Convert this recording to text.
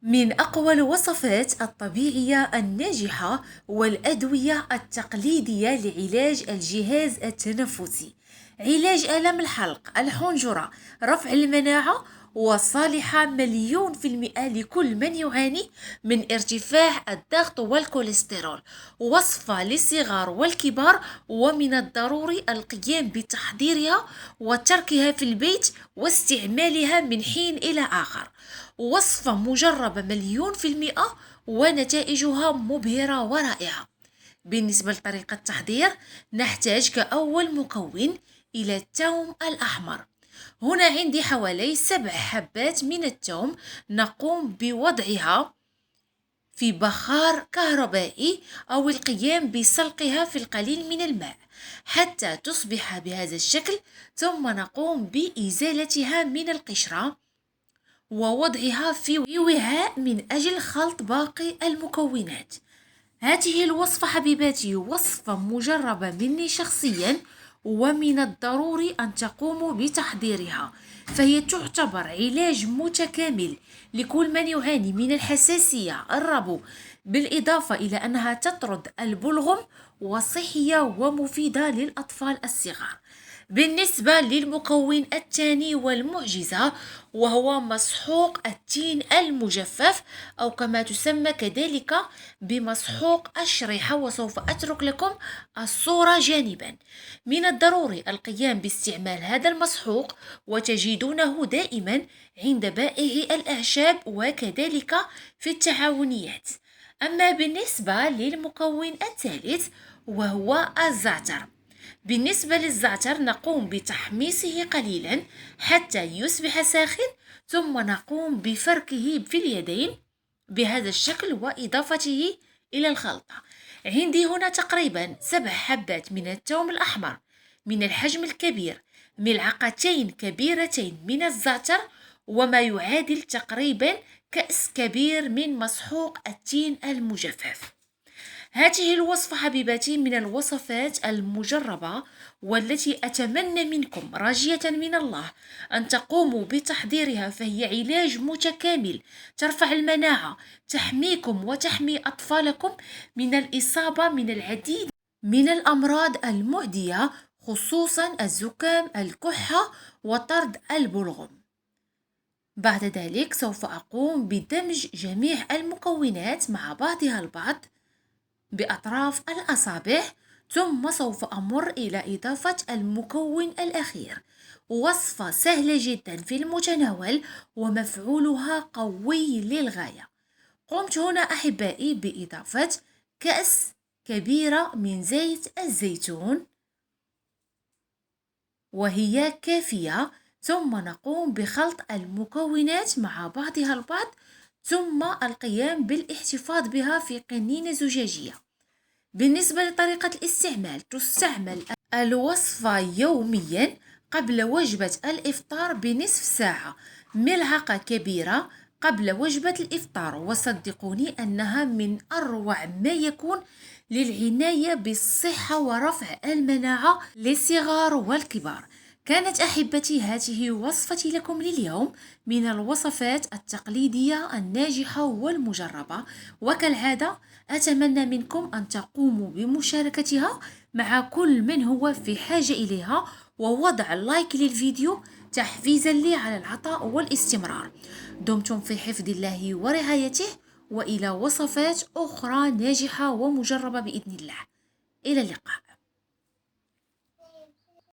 من أقوى الوصفات الطبيعية الناجحة والأدوية التقليدية لعلاج الجهاز التنفسي. علاج آلام الحلق، الحنجرة، رفع المناعة، وصالحة 100% لكل من يعاني من ارتفاع الضغط والكوليسترول. وصفة للصغار والكبار، ومن الضروري القيام بتحضيرها وتركها في البيت واستعمالها من حين إلى آخر. وصفة مجربة 100%، ونتائجها مبهرة ورائعة. بالنسبة لطريقة التحضير، نحتاج كأول مكون إلى الثوم الأحمر. هنا عندي حوالي 7 حبات من الثوم، نقوم بوضعها في بخار كهربائي أو القيام بسلقها في القليل من الماء حتى تصبح بهذا الشكل، ثم نقوم بإزالتها من القشرة ووضعها في وعاء من أجل خلط باقي المكونات. هذه الوصفة حبيباتي وصفة مجربة مني شخصيا، ومن الضروري أن تقوموا بتحضيرها، فهي تعتبر علاج متكامل لكل من يعاني من الحساسية، الربو، بالإضافة إلى أنها تطرد البلغم، وصحية ومفيدة للأطفال الصغار. بالنسبة للمكون الثاني والمعجزة، وهو مسحوق التين المجفف، أو كما تسمى كذلك بمسحوق الشريحة، وسوف أترك لكم الصورة جانبا. من الضروري القيام باستعمال هذا المسحوق، وتجدونه دائما عند بائعي الأعشاب وكذلك في التعاونيات. أما بالنسبة للمكون الثالث وهو الزعتر، بالنسبة للزعتر نقوم بتحميصه قليلا حتى يصبح ساخن، ثم نقوم بفركه في اليدين بهذا الشكل وإضافته إلى الخلطة. عندي هنا تقريبا 7 حبات من الثوم الأحمر من الحجم الكبير، ملعقتين كبيرتين من الزعتر، وما يعادل تقريبا كأس كبير من مسحوق التين المجفف. هذه الوصفة حبيباتي من الوصفات المجربة، والتي أتمنى منكم راجية من الله أن تقوموا بتحضيرها، فهي علاج متكامل، ترفع المناعة، تحميكم وتحمي أطفالكم من الإصابة من العديد من الأمراض المعدية، خصوصا الزكام، الكحة، وطرد البلغم. بعد ذلك سوف أقوم بدمج جميع المكونات مع بعضها البعض بأطراف الأصابع، ثم سوف أمر إلى إضافة المكون الأخير. وصفة سهلة جدا في المتناول، ومفعولها قوي للغاية. قمت هنا أحبائي بإضافة كأس كبيرة من زيت الزيتون، وهي كافية، ثم نقوم بخلط المكونات مع بعضها البعض، ثم القيام بالاحتفاظ بها في قنينة زجاجية. بالنسبة لطريقة الاستعمال، تستعمل الوصفة يوميا قبل وجبة الإفطار بنصف ساعة، ملعقة كبيرة قبل وجبة الإفطار، وصدقوني أنها من أروع ما يكون للعناية بالصحة ورفع المناعة للصغار والكبار. كانت أحبتي هذه وصفتي لكم لليوم من الوصفات التقليدية الناجحة والمجربة، وكالعادة أتمنى منكم أن تقوموا بمشاركتها مع كل من هو في حاجة إليها، ووضع لايك للفيديو تحفيزا لي على العطاء والاستمرار. دمتم في حفظ الله ورعايته، وإلى وصفات أخرى ناجحة ومجربة بإذن الله. إلى اللقاء.